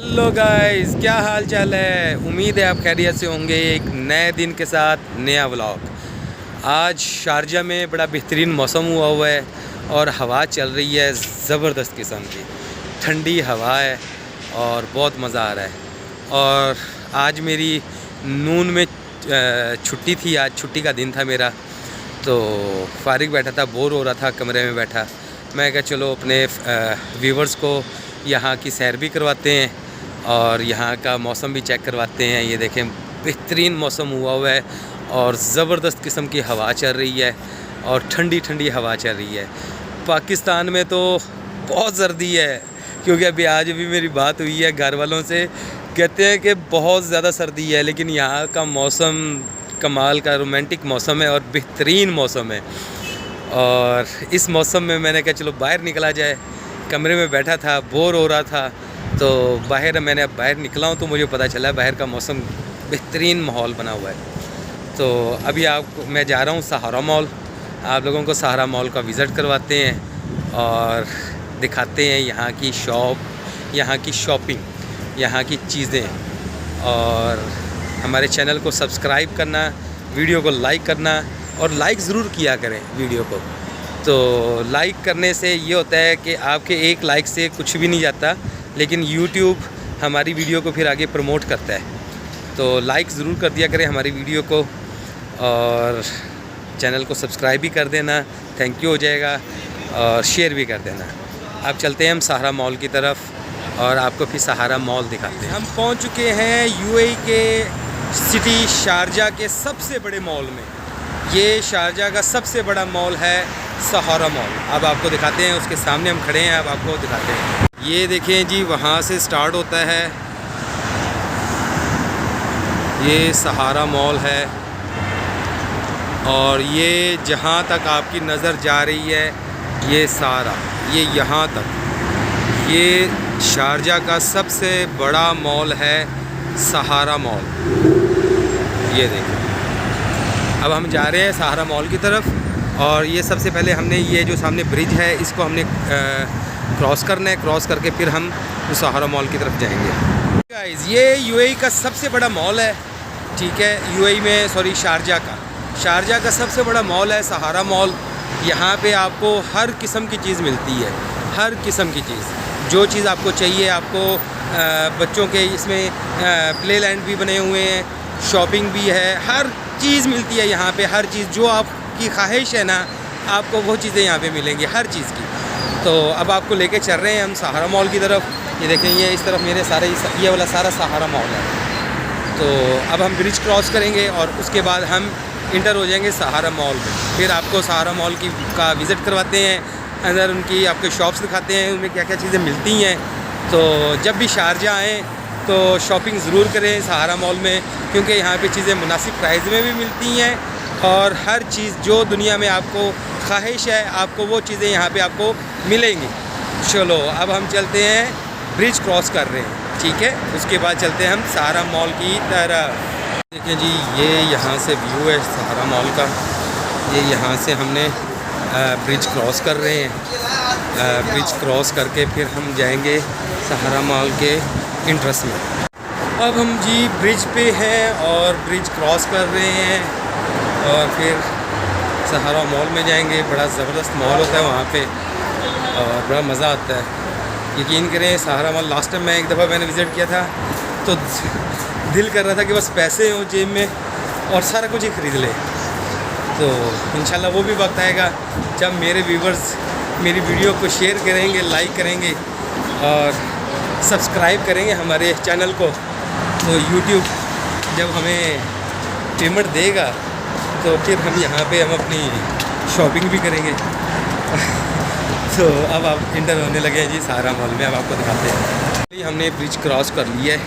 Hello guys, क्या हाल चाल है। उम्मीद है आप खैरियत से होंगे। एक नए दिन के साथ नया व्लॉग। आज शारजा में बड़ा बेहतरीन मौसम हुआ है और हवा चल रही है ज़बरदस्त किस्म की। ठंडी हवा है और बहुत मज़ा आ रहा है। और आज मेरी नून में छुट्टी थी। आज छुट्टी का दिन था मेरा, तो फारिग बैठा था, बोर हो रहा था कमरे में बैठा। मैं कहा चलो अपने व्यूवर्स को यहाँ की सैर भी करवाते हैं और यहाँ का मौसम भी चेक करवाते हैं। ये देखें, बेहतरीन मौसम हुआ है और ज़बरदस्त किस्म की हवा चल रही है और ठंडी ठंडी हवा चल रही है। पाकिस्तान में तो बहुत सर्दी है, क्योंकि आज भी मेरी बात हुई है घर वालों से, कहते हैं कि बहुत ज़्यादा सर्दी है, लेकिन यहाँ का मौसम कमाल का रोमांटिक मौसम है और बेहतरीन मौसम है। और इस मौसम में मैंने कहा चलो बाहर निकला जाए। कमरे में बैठा था, बोर हो रहा था, तो मैंने अब बाहर निकला हूँ तो मुझे पता चला बाहर का मौसम बेहतरीन माहौल बना हुआ है। तो अभी मैं जा रहा हूँ सहारा मॉल। आप लोगों को सहारा मॉल का विज़िट करवाते हैं और दिखाते हैं यहाँ की शॉप, यहाँ की शॉपिंग, यहाँ की चीज़ें। और हमारे चैनल को सब्सक्राइब करना, वीडियो को लाइक करना, और लाइक ज़रूर किया करें वीडियो को। तो लाइक करने से ये होता है कि आपके एक लाइक से कुछ भी नहीं जाता, लेकिन YouTube हमारी वीडियो को फिर आगे प्रमोट करता है। तो लाइक ज़रूर कर दिया करें हमारी वीडियो को और चैनल को सब्सक्राइब भी कर देना, थैंक यू हो जाएगा, और शेयर भी कर देना। अब चलते हैं हम सहारा मॉल की तरफ और आपको फिर सहारा मॉल दिखाते हैं। हम पहुंच चुके हैं UAE के सिटी शारजा के सबसे बड़े मॉल में। ये शारजा का सबसे बड़ा मॉल है सहारा मॉल। अब आपको दिखाते हैं, उसके सामने हम खड़े हैं, अब आपको दिखाते हैं। ये देखें जी, वहाँ से स्टार्ट होता है, ये सहारा मॉल है। और ये जहाँ तक आपकी नज़र जा रही है, ये सारा, ये यहाँ तक, ये शारजा का सबसे बड़ा मॉल है सहारा मॉल। ये देखें, अब हम जा रहे हैं सहारा मॉल की तरफ। और ये सबसे पहले हमने ये जो सामने ब्रिज है, इसको हमने क्रॉस करना है। क्रॉस करके फिर हम सहारा मॉल की तरफ जाएंगे। गाइस, ये UAE का सबसे बड़ा मॉल है, ठीक है। UAE में, सॉरी, शारजा का सबसे बड़ा मॉल है सहारा मॉल। यहाँ पे आपको हर किस्म की चीज़ मिलती है, हर किस्म की चीज़, जो चीज़ आपको चाहिए। आपको बच्चों के इसमें प्ले लैंड भी बने हुए हैं, शॉपिंग भी है, हर चीज़ मिलती है यहाँ पे। हर चीज़ जो आपकी ख्वाहिश है ना, आपको वो चीज़ें यहाँ पे मिलेंगी, हर चीज़ की। तो अब आपको लेके चल रहे हैं हम सहारा मॉल की तरफ। ये देखें, ये इस तरफ मेरे सारे, ये वाला सारा सहारा मॉल है। तो अब हम ब्रिज क्रॉस करेंगे और उसके बाद हम इंटर हो जाएंगे सहारा मॉल में। फिर आपको सहारा मॉल का विज़िट करवाते हैं, अंदर उनकी आपके शॉप्स दिखाते हैं, उनमें क्या क्या चीज़ें मिलती हैं। तो जब भी शारजा आएँ तो शॉपिंग ज़रूर करें सहारा मॉल में, क्योंकि यहाँ पे चीज़ें मुनासिब प्राइस में भी मिलती हैं और हर चीज़ जो दुनिया में आपको ख्वाहिश है, आपको वो चीज़ें यहाँ पे आपको मिलेंगी। चलो अब हम चलते हैं, ब्रिज क्रॉस कर रहे हैं, ठीक है। उसके बाद चलते हैं हम सहारा मॉल की तरफ। देखिए जी, ये यहाँ से व्यू है सहारा मॉल का। ये यहाँ से हमने ब्रिज क्रॉस कर रहे हैं। ब्रिज क्रॉस करके फिर हम जाएंगे सहारा मॉल के इंट्रेस्ट में। अब हम जी ब्रिज पे हैं और ब्रिज क्रॉस कर रहे हैं और फिर सहारा मॉल में जाएंगे। बड़ा ज़बरदस्त मॉल होता है वहाँ पे और बड़ा मज़ा आता है। यकीन करें, सहारा मॉल लास्ट टाइम मैं एक दफ़ा मैंने विज़िट किया था तो दिल कर रहा था कि बस पैसे हों जेब में और सारा कुछ ही ख़रीद ले। तो इंशाल्लाह वो भी वक्त आएगा जब मेरे व्यूवर्स मेरी वीडियो को शेयर करेंगे, लाइक करेंगे और सब्सक्राइब करेंगे हमारे चैनल को। तो YouTube जब हमें पेमेंट देगा तो फिर हम यहाँ पे हम अपनी शॉपिंग भी करेंगे। तो अब आप इंटर होने लगे हैं जी सहारा मॉल में। अब आपको दिखाते हैं, हमने ब्रिज क्रॉस कर लिया है।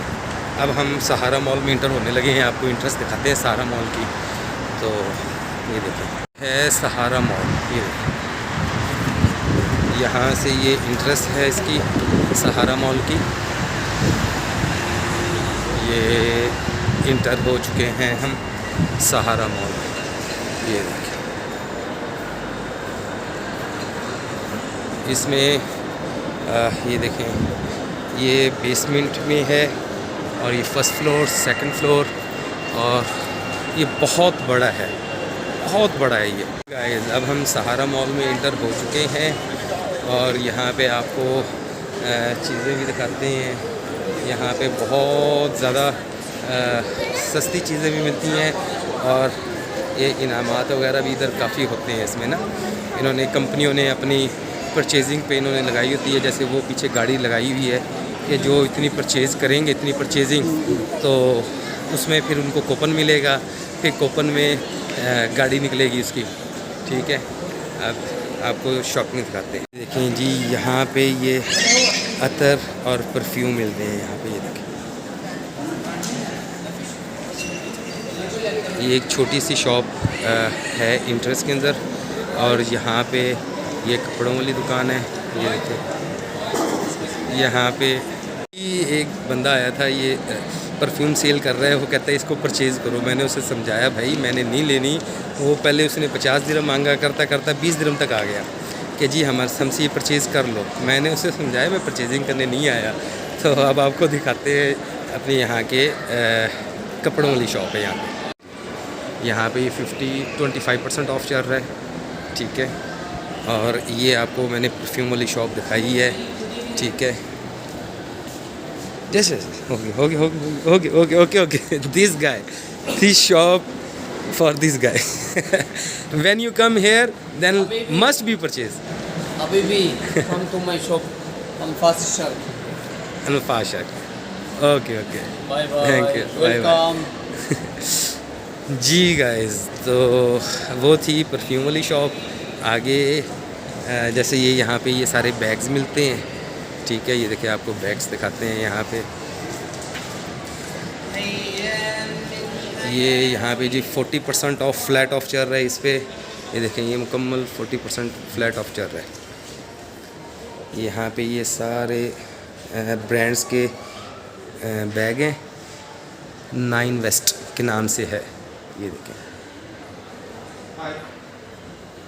अब हम सहारा मॉल में इंटर होने लगे हैं। आपको इंट्रेस्ट दिखाते हैं सहारा मॉल की। तो ये देखिए है सहारा मॉल, ये यहाँ से ये इंट्रेस्ट है इसकी सहारा मॉल की। ये इंटर हो चुके हैं हम सहारा मॉल में। ये देखिए, इसमें ये देखें ये बेसमेंट में है और ये फर्स्ट फ्लोर, सेकंड फ्लोर, और ये बहुत बड़ा है, बहुत बड़ा है ये। गाइस अब हम सहारा मॉल में इंटर हो चुके हैं और यहाँ पे आपको चीज़ें भी दिखाते हैं। यहाँ पे बहुत ज़्यादा सस्ती चीज़ें भी मिलती हैं और ये इनामात वगैरह भी इधर काफ़ी होते हैं इसमें ना। इन्होंने कंपनियों ने अपनी परचेजिंग पे इन्होंने लगाई होती है, जैसे वो पीछे गाड़ी लगाई हुई है कि जो इतनी परचेज़ करेंगे, इतनी परचेजिंग, तो उसमें फिर उनको कूपन मिलेगा, फिर कूपन में गाड़ी निकलेगी उसकी। ठीक है, अब आपको शॉपिंग दिखाते हैं। देखें जी, यहाँ पे ये अतर और परफ्यूम मिलते हैं यहाँ पे। ये देखें, ये एक छोटी सी शॉप है इंटरेस्ट के अंदर और यहाँ पे ये कपड़ों वाली दुकान है। ये देखें, यहाँ पे एक बंदा आया था, ये परफ्यूम सेल कर रहा है, वो कहता है इसको परचेज़ करो। मैंने उसे समझाया भाई मैंने नहीं लेनी। वो पहले उसने 50 दिरहम मांगा, करता करता 20 दिरहम तक आ गया कि जी हमसे ये परचेज़ कर लो। मैंने उसे समझाया मैं परचेजिंग करने नहीं आया। तो अब आपको दिखाते हैं अपने यहाँ के कपड़ों वाली शॉप है। यहाँ पे 25% ऑफ चल रहा है। ठीक है, और ये आपको मैंने परफ्यूम वाली शॉप दिखाई है। ठीक है, जैसे okay this guy, this shop for this guy. When you come here then must be purchase. अभी भी come to my shop Al-Fasher. Okay Bye bye. Thank you. Bye bye. Welcome. जी guys, तो वो थी परफ्यूम वाली shop. आगे जैसे ये यहाँ पे ये सारे बैग्स मिलते हैं। ठीक है, ये देखिए आपको बैग्स दिखाते हैं यहाँ पे। ये यहाँ पे जी 40% ऑफ फ्लैट ऑफ चल रहा है इस पे। ये देखें, ये मुकम्मल 40% फ्लैट ऑफ चल रहा है। यहाँ पे ये सारे ब्रांड्स के बैग हैं, 9 वेस्ट के नाम से है। ये देखें,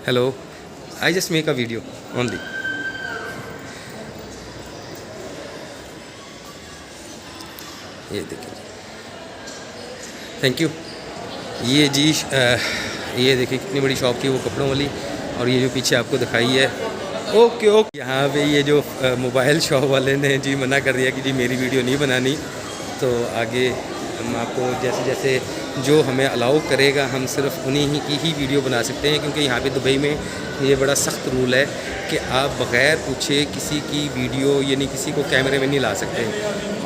hello, I just make a video only. ये देखें, थैंक यू। ये जी ये देखिए कितनी बड़ी शॉप थी वो कपड़ों वाली, और ये जो पीछे आपको दिखाई है। ओके ओके, यहाँ पे ये जो मोबाइल शॉप वाले ने जी मना कर दिया कि जी मेरी वीडियो नहीं बनानी। तो आगे हम आपको जैसे जैसे जो हमें अलाउ करेगा हम सिर्फ उन्हीं ही की ही वीडियो बना सकते हैं, क्योंकि यहाँ पे दुबई में ये बड़ा सख्त रूल है कि आप बग़ैर पूछे किसी की वीडियो यानी किसी को कैमरे में नहीं ला सकते।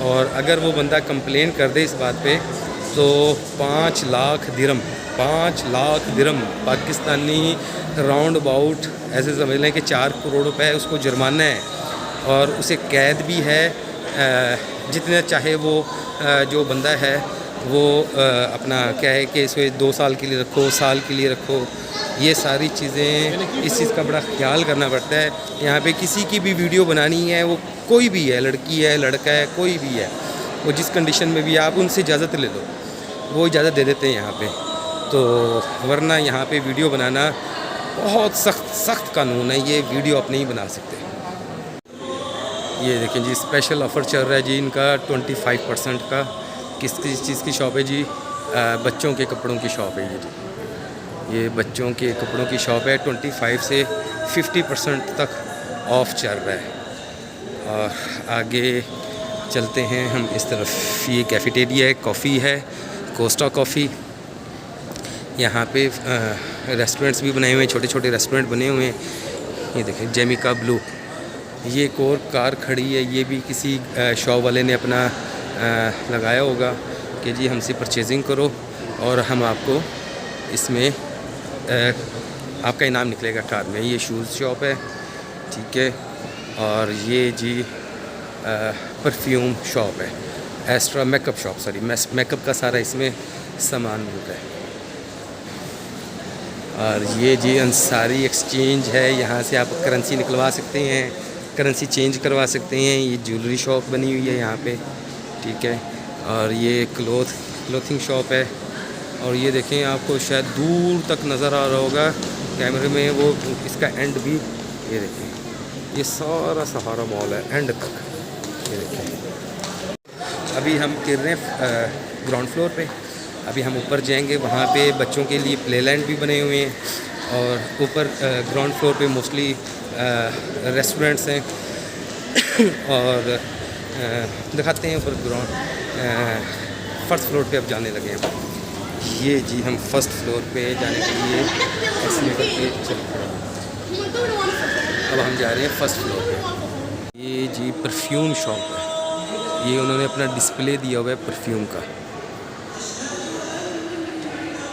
और अगर वो बंदा कंप्लेन कर दे इस बात पे तो 5 लाख दिरहम पाकिस्तानी राउंड अबाउट ऐसे समझ लें कि 4 करोड़ रुपए उसको जुर्माना है, और उसे कैद भी है। जितने चाहे वो जो बंदा है वो अपना क्या है कि इसे 2 साल के लिए रखो, साल के लिए रखो। ये सारी चीज़ें, इस चीज़ का बड़ा ख्याल करना पड़ता है। यहाँ पे किसी की भी वीडियो बनानी है, वो कोई भी है, लड़की है, लड़का है, कोई भी है, वो जिस कंडीशन में भी, आप उनसे इजाज़त ले लो, वो इजाज़त दे देते हैं यहाँ पे। तो वरना यहाँ पे वीडियो बनाना बहुत सख्त कानून है, ये वीडियो आप नहीं बना सकते। ये देखें जी, स्पेशल ऑफ़र चल रहा है जी इनका 25% का। किस चीज़ की शॉप है जी? बच्चों के कपड़ों की शॉप है ये जी। ये बच्चों के कपड़ों की शॉप है, 25 से 50% तक ऑफ़ चल रहा है। और आगे चलते हैं हम इस तरफ। ये कैफ़ेटेरिया है, कॉफ़ी है, कोस्टा कॉफ़ी। यहाँ पे रेस्टोरेंट्स भी बनाए हुए हैं, छोटे छोटे रेस्टोरेंट बने हुए हैं। ये देखें, जेमिका ब्लू। ये एक और कार खड़ी है, ये भी किसी शॉप वाले ने अपना लगाया होगा कि जी हमसे परचेजिंग करो और हम आपको इसमें आपका इनाम निकलेगा कार में। ये शूज़ शॉप है। ठीक है, और ये जी परफ्यूम शॉप है, एस्ट्रा मेकअप शॉप, सॉरी मेकअप का सारा इसमें सामान मिलता है। और ये जी अंसारी एक्सचेंज है, यहाँ से आप करेंसी निकलवा सकते हैं, करेंसी चेंज करवा सकते हैं। ये ज्वेलरी शॉप बनी हुई है यहाँ पे। ठीक है, और ये क्लोथिंग शॉप है। और ये देखें, आपको शायद दूर तक नज़र आ रहा होगा कैमरे में, वो इसका एंड भी, ये देखें, ये सारा सहारा मॉल है एंड तक। ये देखें, अभी हम गिर रहे हैं ग्राउंड फ्लोर पे। अभी हम ऊपर जाएंगे, वहाँ पे बच्चों के लिए प्ले लैंड भी बने हुए हैं और ऊपर ग्राउंड फ्लोर पे मोस्टली रेस्टोरेंट्स हैं और दिखाते हैं ऊपर ग्राउंड फर्स्ट फ्लोर पे अब जाने लगे हैं। ये जी हम फर्स्ट फ्लोर पे जाने के लिए एस्केलेटर पे चल पड़े। अब हम जा रहे हैं फर्स्ट फ्लोर पे। ये जी परफ्यूम शॉप है, ये उन्होंने अपना डिस्प्ले दिया हुआ है परफ्यूम का,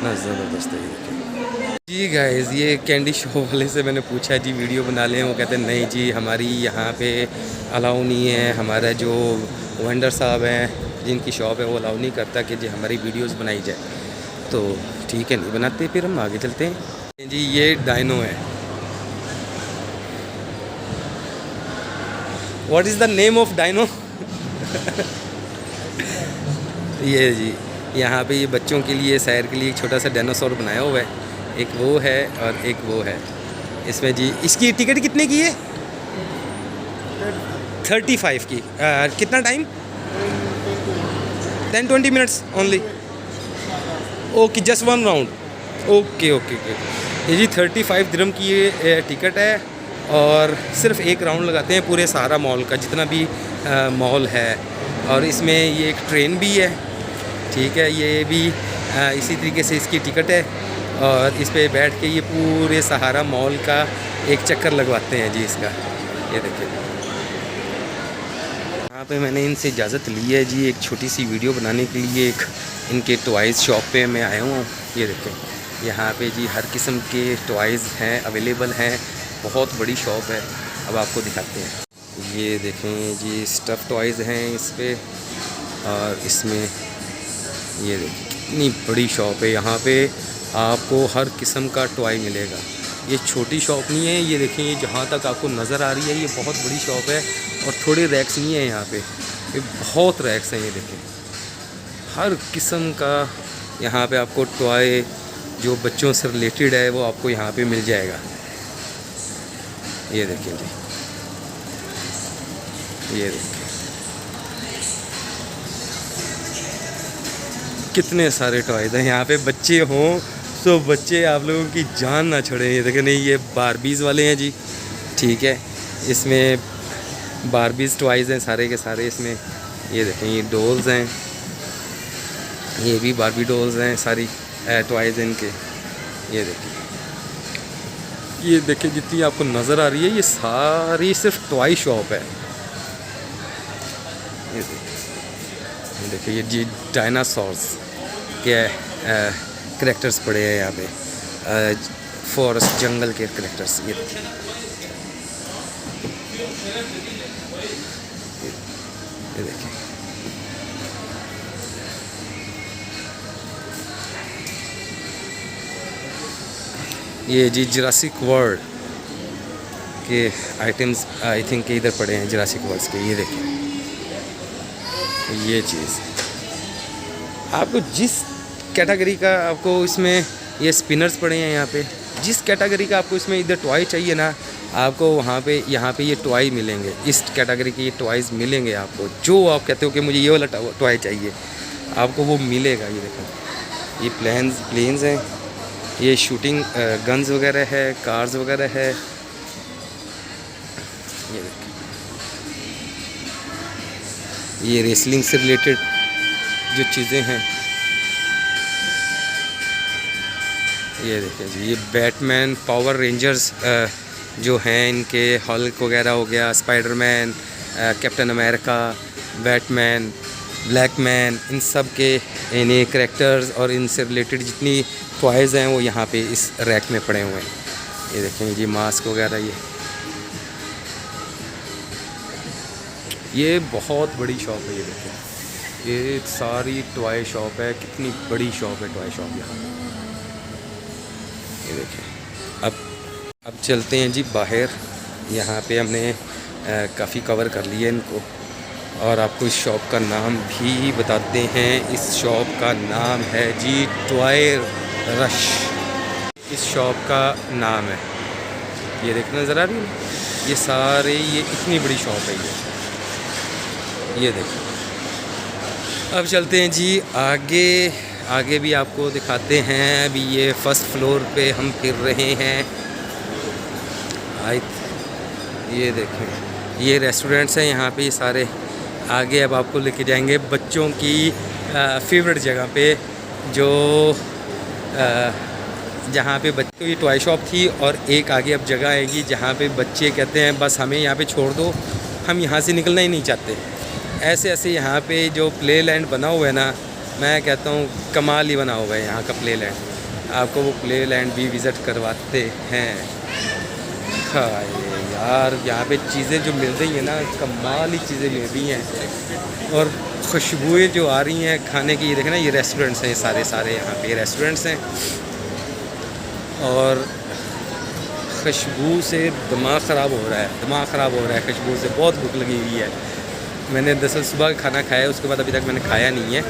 ना ज़बरदस्त है ये। जी गाइस, ये कैंडी शॉप वाले से मैंने पूछा जी वीडियो बना लें, वो कहते हैं नहीं जी हमारी यहाँ पे अलाउ नहीं है, हमारा जो वेंडर साहब हैं जिनकी शॉप है वो अलाउ नहीं करता कि जी हमारी वीडियोस बनाई जाए। तो ठीक है, नहीं बनाते, फिर हम आगे चलते हैं। जी ये डायनो है। What is the name of Dino? ये जी यहाँ पे ये बच्चों के लिए सैर के लिए एक छोटा सा डायनासोर बनाया हुआ है, एक वो है और एक वो है। इसमें जी इसकी टिकट कितने की है? 35 की। कितना time? 10-20 minutes only. Okay, just 1 round. Okay okay okay. ये जी 35 दिरहम की ये टिकट है और सिर्फ एक राउंड लगाते हैं पूरे सहारा मॉल का, जितना भी मॉल है। और इसमें ये एक ट्रेन भी है, ठीक है, ये भी इसी तरीके से इसकी टिकट है और इस पे बैठ के ये पूरे सहारा मॉल का एक चक्कर लगवाते हैं जी इसका। ये देखिए, यहाँ पे मैंने इनसे इजाज़त ली है जी एक छोटी सी वीडियो बनाने के लिए। एक इनके टॉयज़ शॉप पे मैं आया हूँ। ये देखें, यहाँ पे जी हर किस्म के टॉयज़ हैं, अवेलेबल हैं, बहुत बड़ी शॉप है। अब आपको दिखाते हैं। ये देखें जी स्टफ़ टॉयज़ हैं इस पे, और इसमें ये देखिए कितनी बड़ी शॉप है। यहाँ पे आपको हर किस्म का टॉय मिलेगा। ये छोटी शॉप नहीं है, ये देखें, ये जहाँ तक आपको नज़र आ रही है ये बहुत बड़ी शॉप है और थोड़े रैक्स नहीं है यहाँ पे, ये बहुत रैक्स हैं। ये देखें हर किस्म का यहाँ पे आपको टॉय जो बच्चों से रिलेटेड है वो आपको यहाँ पे मिल जाएगा। ये देखें जी, ये देखें कितने सारे टॉयज़ हैं यहाँ पे। बच्चे हों तो बच्चे आप लोगों की जान ना छोड़ें। ये देखें, नहीं ये बारबीज़ वाले हैं जी, ठीक है, इसमें बारबीज़ टॉयज़ हैं सारे के सारे इसमें। ये देखें ये डॉल्स हैं, ये भी बारबी डॉल्स हैं सारी टॉयज़ इनके। ये देखें जितनी आपको नज़र आ रही है ये सारी सिर्फ टॉय शॉप है। ये देखिए ये जी डायनासोर्स के करैक्टर्स पड़े हैं यहाँ पे, फॉरेस्ट जंगल के करैक्टर्स। ये देखिए, ये देखिए ये जी जुरासिक वर्ल्ड के आइटम्स आई थिंक इधर पड़े हैं, जुरासिक वर्ल्ड के। ये देखिए ये चीज़ आपको जिस कैटेगरी का आपको इसमें ये स्पिनर्स पड़े हैं यहाँ पे, जिस कैटेगरी का आपको इसमें इधर टॉय चाहिए ना, आपको वहाँ पे यहाँ पे ये टॉय मिलेंगे। इस कैटेगरी के ये टॉयज़ मिलेंगे आपको, जो आप कहते हो कि मुझे ये वाला टॉय चाहिए आपको वो मिलेगा। ये देखो ये प्लेन्स हैं, ये शूटिंग गन्स वगैरह है, कार्स वगैरह है। ये देखो ये रेसलिंग से रिलेटेड जो चीज़ें हैं। ये देखें जी ये बैटमैन, पावर रेंजर्स जो हैं इनके, हल्क वगैरह हो गया, Spiderman, Captain America, Batman, black man, इन सब के इन्हें करैक्टर्स और इनसे रिलेटेड जितनी टॉयज़ हैं वो यहाँ पे इस रैक में पड़े हुए हैं। ये देखें जी मास्क वगैरह। ये बहुत बड़ी शॉप है। ये देखें ये सारी टॉय शॉप है, कितनी बड़ी शॉप है टॉय शॉप यहाँ। ये देखें अब चलते हैं जी बाहर। यहाँ पे हमने काफ़ी कवर कर लिया इनको और आपको इस शॉप का नाम भी बताते हैं। इस शॉप का नाम है जी टॉय रश, इस शॉप का नाम है। ये देखना ज़रा भी, ये सारे ये इतनी बड़ी शॉप है। ये देखो अब चलते हैं जी आगे। आगे भी आपको दिखाते हैं। अभी ये फर्स्ट फ्लोर पे हम फिर रहे हैं। ये देखें, ये रेस्टोरेंट्स हैं यहाँ पे, ये सारे। आगे अब आपको लेके जाएंगे बच्चों की फेवरेट जगह पे, जो जहाँ पे बच्चों की टॉय शॉप थी, और एक आगे अब जगह आएगी जहाँ पे बच्चे कहते हैं बस हमें यहाँ पे छोड़ दो, हम यहाँ से निकलना ही नहीं चाहते। ऐसे ऐसे यहाँ पे जो प्ले लैंड बना हुआ है ना, मैं कहता हूँ कमाल ही बना हुआ है यहाँ का प्ले लैंड। आपको वो प्ले लैंड भी विज़िट करवाते हैं। हाँ यार, यहाँ पे चीज़ें जो मिल रही हैं ना, कमाल ही चीज़ें मिल रही हैं, और खुशबुएँ जो आ रही हैं खाने की। ये देखें ना, ये रेस्टोरेंट्स हैं, सारे यहाँ पे रेस्टोरेंट्स हैं, और खुशबू से दिमाग ख़राब हो रहा है, खुशबू से बहुत भूख लगी हुई है। मैंने दरअसल सुबह का खाना खाया है, उसके बाद अभी तक मैंने खाया नहीं है,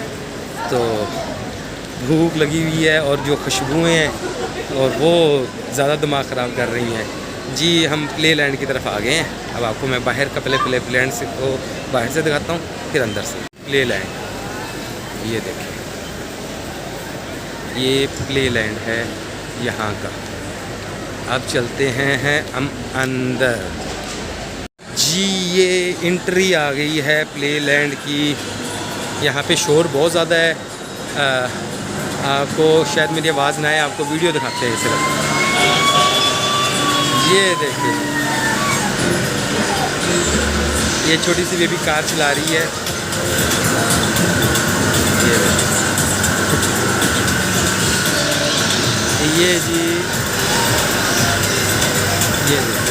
तो भूख लगी हुई है, और जो खुशबुएँ हैं और वो ज़्यादा दिमाग ख़राब कर रही हैं जी। हम प्ले लैंड की तरफ आ गए हैं। अब आपको मैं बाहर का पहले प्ले लैंड से को बाहर से दिखाता हूँ, फिर अंदर से। प्ले लैंड ये देखें, ये प्ले लैंड है यहाँ का। अब चलते हैं हम अंदर जी। ये एंट्री आ गई है प्ले लैंड की। यहाँ पे शोर बहुत ज़्यादा है, आपको शायद मेरी आवाज़ ना आए, आपको वीडियो दिखाते हैं सिर्फ। ये देखिए, ये छोटी सी बेबी कार चला रही है। ये जी,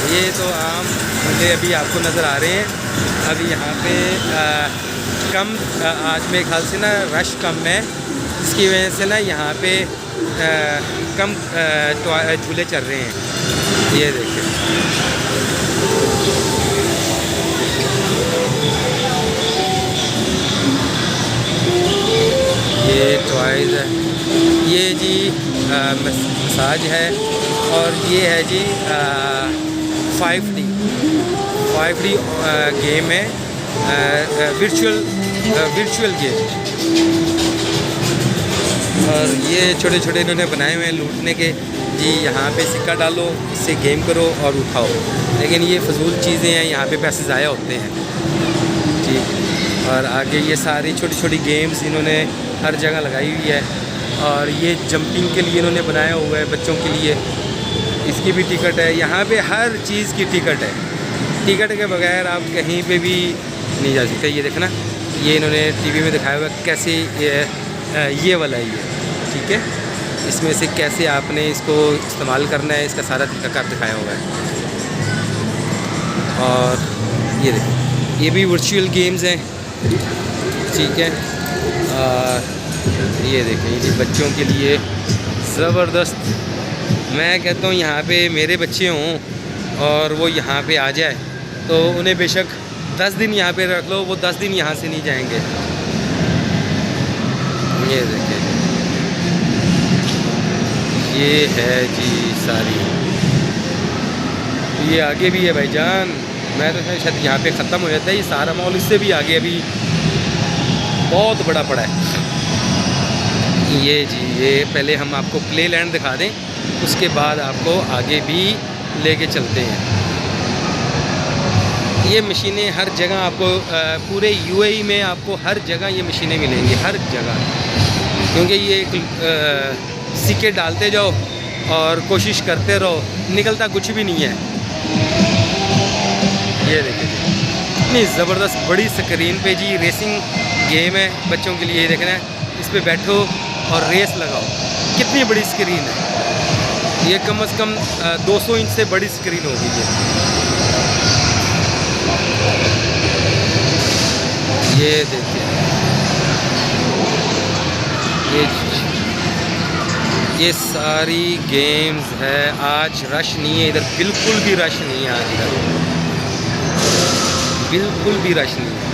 ये तो आम झूले अभी आपको नज़र आ रहे हैं। अभी यहाँ पे कम आज मेरे ख्याल से ना रश कम है, इसकी वजह से ना यहाँ पे कम झूले चल रहे हैं। ये देखिए, ये टॉयज़ है, ये जी मसाज है, और ये है जी 5D गेम है, वर्चुअल गेम। और ये छोटे छोटे इन्होंने बनाए हुए हैं लूटने के जी। यहाँ पे सिक्का डालो, इससे गेम करो और उठाओ, लेकिन ये फजूल चीज़ें हैं, यहाँ पे पैसे ज़ाया होते हैं जी। और आगे ये सारी छोटी छोटी गेम्स इन्होंने हर जगह लगाई हुई है, और ये जंपिंग के लिए इन्होंने बनाया हुआ है बच्चों के लिए, इसकी भी टिकट है। यहाँ पे हर चीज़ की टिकट है, टिकट के बगैर आप कहीं पे भी नहीं जा सकते। ये देखना, ये इन्होंने टीवी में दिखाया हुआ है कैसे ये वाला ही है, ठीक है, इसमें से कैसे आपने इसको इस्तेमाल करना है, इसका सारा तरीक़ाकार दिखाया हुआ है। और ये देखिए, ये भी वर्चुअल गेम्स हैं, ठीक है। ये देखें, ये बच्चों के लिए ज़बरदस्त। मैं कहता हूँ यहाँ पे मेरे बच्चे हों और वो यहाँ पे आ जाए, तो उन्हें बेशक 10 दिन यहाँ पे रख लो, वो 10 दिन यहाँ से नहीं जाएंगे। ये देखिए, ये है जी सारी। ये आगे भी है भाईजान, मैं तो शायद यहाँ पे ख़त्म हो जाता है। ये सारा मॉल इससे भी आगे अभी बहुत बड़ा पड़ा है। ये जी, ये पहले हम आपको प्ले लैंड दिखा दें, उसके बाद आपको आगे भी लेके चलते हैं। ये मशीनें हर जगह आपको पूरे यूएई में आपको हर जगह ये मशीनें मिलेंगी, हर जगह, क्योंकि ये सिक्के डालते जाओ और कोशिश करते रहो, निकलता कुछ भी नहीं है। ये देखिए, इतनी ज़बरदस्त बड़ी स्क्रीन पे जी रेसिंग गेम है बच्चोhéं के लिए। ये देखना है, इस पे बैठो और रेस लगाओ, कितनी बड़ी स्क्रीन है ये, कम से कम 200 इंच से बड़ी स्क्रीन होगी ये देखिए, ये सारी गेम्स है। आज रश नहीं है इधर, बिल्कुल भी रश नहीं है आज इधर, बिल्कुल भी रश नहीं है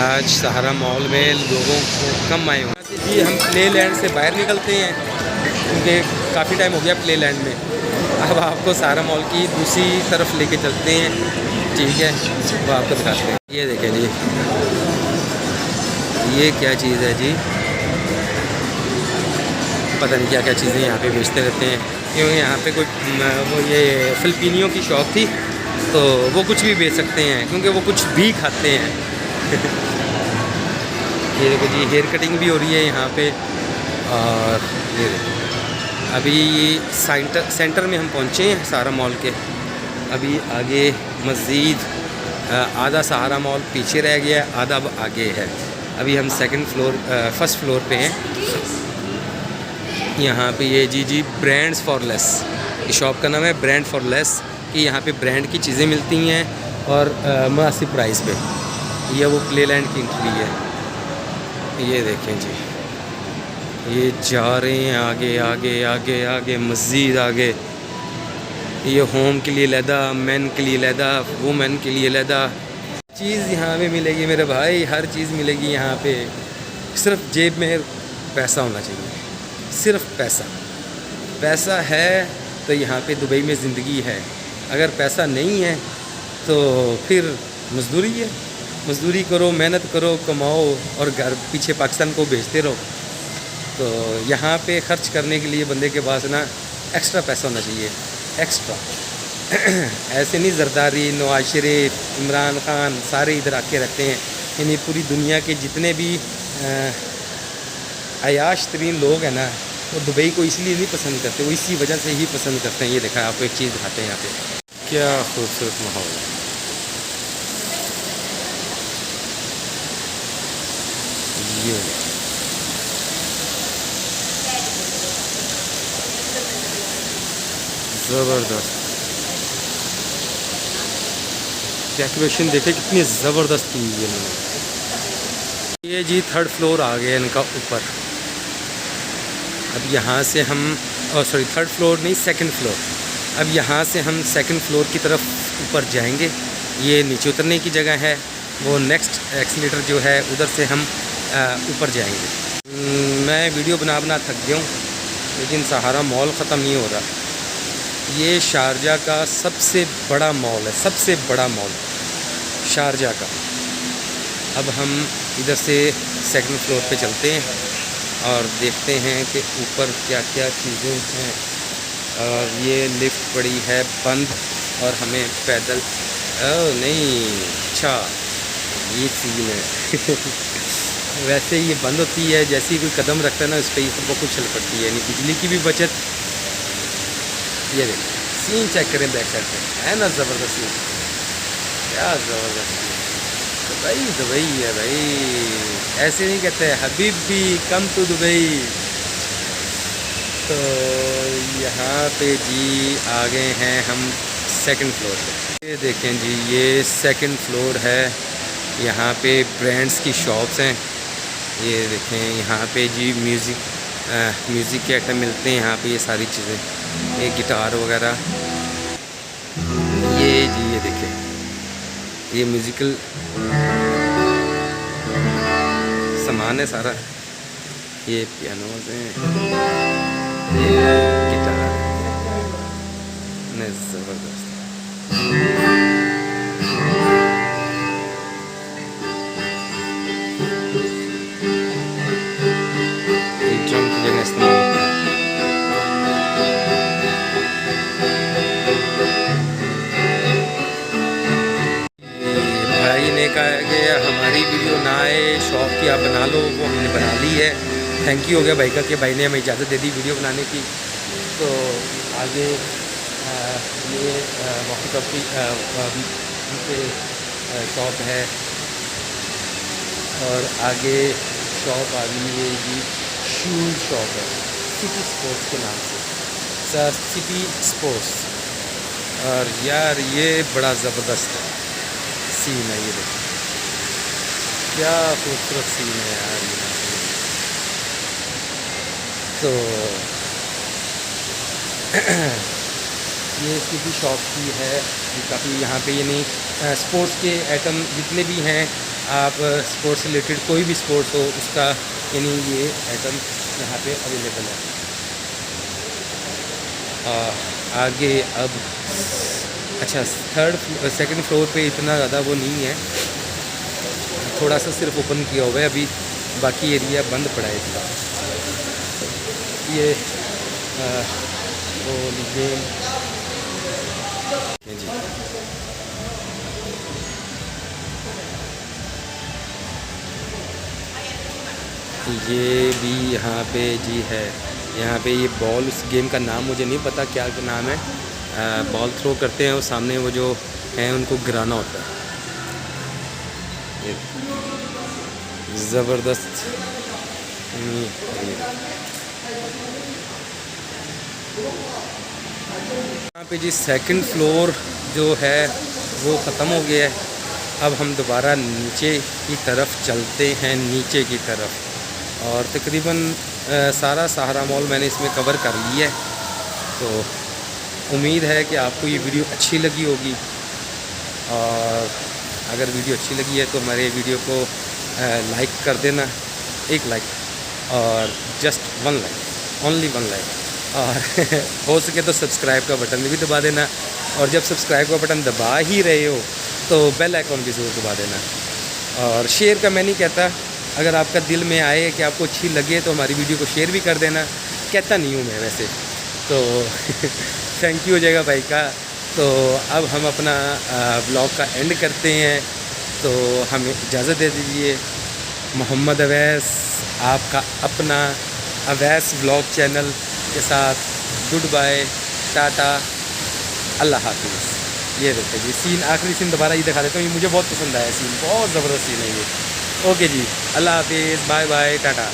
आज सहारा मॉल में, लोगों को कम आए हुए जी। हम प्ले लैंड से बाहर निकलते हैं क्योंकि काफ़ी टाइम हो गया प्ले लैंड में। अब आपको सहारा मॉल की दूसरी तरफ लेके चलते हैं, ठीक है, वो आपको दिखाते हैं। ये देखें जी, ये क्या चीज़ है जी? पता नहीं क्या क्या चीज़ें यहाँ पे बेचते रहते हैं, क्योंकि यहाँ पे कोई वो ये फिलिपिनियों की शॉप थी, तो वो कुछ भी बेच सकते हैं क्योंकि वो कुछ भी खाते हैं। ये देखो जी, हेयर कटिंग भी हो रही है यहाँ पे। और ये देखो, अभी सेंटर में हम पहुँचे हैं सहारा मॉल के। अभी आगे मज़ीद आधा सहारा मॉल पीछे रह गया, आधा अब आगे है। अभी हम फर्स्ट फ्लोर पे हैं। यहाँ पे ये जी ब्रांड्स फॉर लेस, ये शॉप का नाम है ब्रांड फॉर लेस, कि यहाँ पे ब्रांड की चीज़ें मिलती हैं और मुनासिब प्राइस पे। ये वो प्लेलैंड की एंट्री है। ये देखें जी, ये जा रहे हैं आगे आगे आगे आगे, मज़ीद आगे। ये होम के लिए लहदा, मैन के लिए लहदा, वुमेन के लिए लहदा चीज़ यहाँ पे मिलेगी मेरे भाई, हर चीज़ मिलेगी यहाँ पे। सिर्फ जेब में पैसा होना चाहिए, सिर्फ पैसा। पैसा है तो यहाँ पे दुबई में ज़िंदगी है, अगर पैसा नहीं है तो फिर मज़दूरी है। मज़दूरी करो, मेहनत करो, कमाओ और घर पीछे पाकिस्तान को भेजते रहो। तो यहाँ पे ख़र्च करने के लिए बंदे के पास ना एक्स्ट्रा पैसा होना चाहिए, एक्स्ट्रा। ऐसे नहीं जरदारी, नवाज शरीफ, इमरान खान सारे इधर आके रहते हैं। यानी पूरी दुनिया के जितने भी अयाश तरीन लोग हैं ना, वो दुबई को इसलिए नहीं पसंद करते, वो इसी वजह से ही पसंद करते हैं। ये देखा, आपको एक चीज़ दिखाते हैं यहाँ पे, क्या खूबसूरत माहौल है। ये ज़बरदस्त डेकोरेशन देखे, कितनी ज़बरदस्त की हुई है इन्होंने। ये जी थर्ड फ्लोर आ गया इनका ऊपर। अब यहाँ से हम थर्ड फ्लोर नहीं, सेकंड फ्लोर। अब यहाँ से हम सेकंड फ्लोर की तरफ ऊपर जाएंगे। ये नीचे उतरने की जगह है, वो नेक्स्ट एक्सीलेटर जो है उधर से हम ऊपर जाएंगे। मैं वीडियो बना बना थक गया हूँ, लेकिन सहारा मॉल ख़त्म नहीं हो रहा। ये शारजा का सबसे बड़ा मॉल है, सबसे बड़ा मॉल शारजा का। अब हम इधर से सेकंड फ्लोर पे चलते हैं और देखते हैं कि ऊपर क्या क्या चीज़ें हैं। और ये लिफ्ट पड़ी है बंद और हमें पैदल, नहीं, अच्छा ये सीन है। वैसे ये बंद होती है, जैसे ही कोई कदम रखता है ना उस पर ये सब कुछ चल पड़ती है, यानी बिजली की भी बचत। ये देखिए सीन चेक करें बैक साइड पे, है ना ज़बरदस्त सीन, क्या ज़बरदस्त सीन। दुबई दुबई है भाई, ऐसे नहीं कहते हैं हबीबी कम टू दुबई। तो यहाँ पे जी आ गए हैं हम सेकंड फ्लोर पे। ये देखें जी, ये सेकंड फ्लोर है। यहाँ पे ब्रांड्स की शॉप्स हैं। ये देखें यहाँ पे जी म्यूज़िक के आइटम मिलते हैं यहाँ पे, ये सारी चीज़ें, ये गिटार वगैरह। ये जी ये देखें, ये म्यूज़िकल सामान है सारा। ये पियानोज़ हैं, ये गिटार, नहीं ज़बरदस्त। हमारी वीडियो ना आए, शौक़ की आप बना लो, वो हमने बना ली है। थैंक यू हो गया भाई का कि भाई ने हमें इजाज़त दे दी वीडियो बनाने की। तो आगे ये वॉकी टॉकी शॉप है और आगे शॉप आ गई है जी, शूज़ शॉप है सिटी स्पोर्ट्स के नाम से, सिटी स्पोर्ट्स। और यार ये बड़ा ज़बरदस्त सीन है, ये देखो क्या खूबसूरत सीन है यार। तो ये सिटी शॉप की है काफ़ी, यहाँ पे यानी स्पोर्ट्स के आइटम जितने भी हैं, आप स्पोर्ट्स से रिलेटेड कोई भी स्पोर्ट्स हो उसका यानी ये आइटम यहाँ पे अवेलेबल है। आगे अब अच्छा सेकंड फ्लोर पे इतना ज़्यादा वो नहीं है, थोड़ा सा सिर्फ ओपन किया हुआ है अभी। बाकी एरिया बंद पड़ा है इसका। ये वो गेम जी। ये भी यहाँ पे जी है, यहाँ पे ये बॉल, उस गेम का नाम मुझे नहीं पता क्या नाम है। बॉल थ्रो करते हैं और सामने वो जो हैं उनको गिराना होता है। ये ज़बरदस्त। यहाँ पे जी सेकंड फ्लोर जो है वो ख़त्म हो गया है। अब हम दोबारा नीचे की तरफ चलते हैं, नीचे की तरफ। और तकरीबन सारा सहारा मॉल मैंने इसमें कवर कर लिया है। तो उम्मीद है कि आपको ये वीडियो अच्छी लगी होगी, और अगर वीडियो अच्छी लगी है तो हमारे वीडियो को लाइक कर देना, एक लाइक, और जस्ट 1 लाइक, ओनली 1 लाइक। और हो सके तो सब्सक्राइब का बटन भी दबा देना, और जब सब्सक्राइब का बटन दबा ही रहे हो तो बेल आइकॉन भी ज़रूर दबा देना। और शेयर का मैं नहीं कहता, अगर आपका दिल में आए कि आपको अच्छी लगे तो हमारी वीडियो को शेयर भी कर देना। कहता नहीं हूँ मैं वैसे तो थैंक यू हो जाएगा भाई का। तो अब हम अपना ब्लॉग का एंड करते हैं, तो हमें इजाज़त दे दीजिए। मोहम्मद अवैस, आपका अपना अवैस ब्लॉग चैनल के साथ गुड बाय, टाटा, अल्लाह हाफिज़। ये देखते जी सीन, आखिरी सीन दोबारा ये दिखा देता हूँ, ये मुझे बहुत पसंद आया सीन, बहुत ज़बरदस्त सीन है ये। ओके जी, अल्लाह हाफिज़, बाय बाय, टाटा।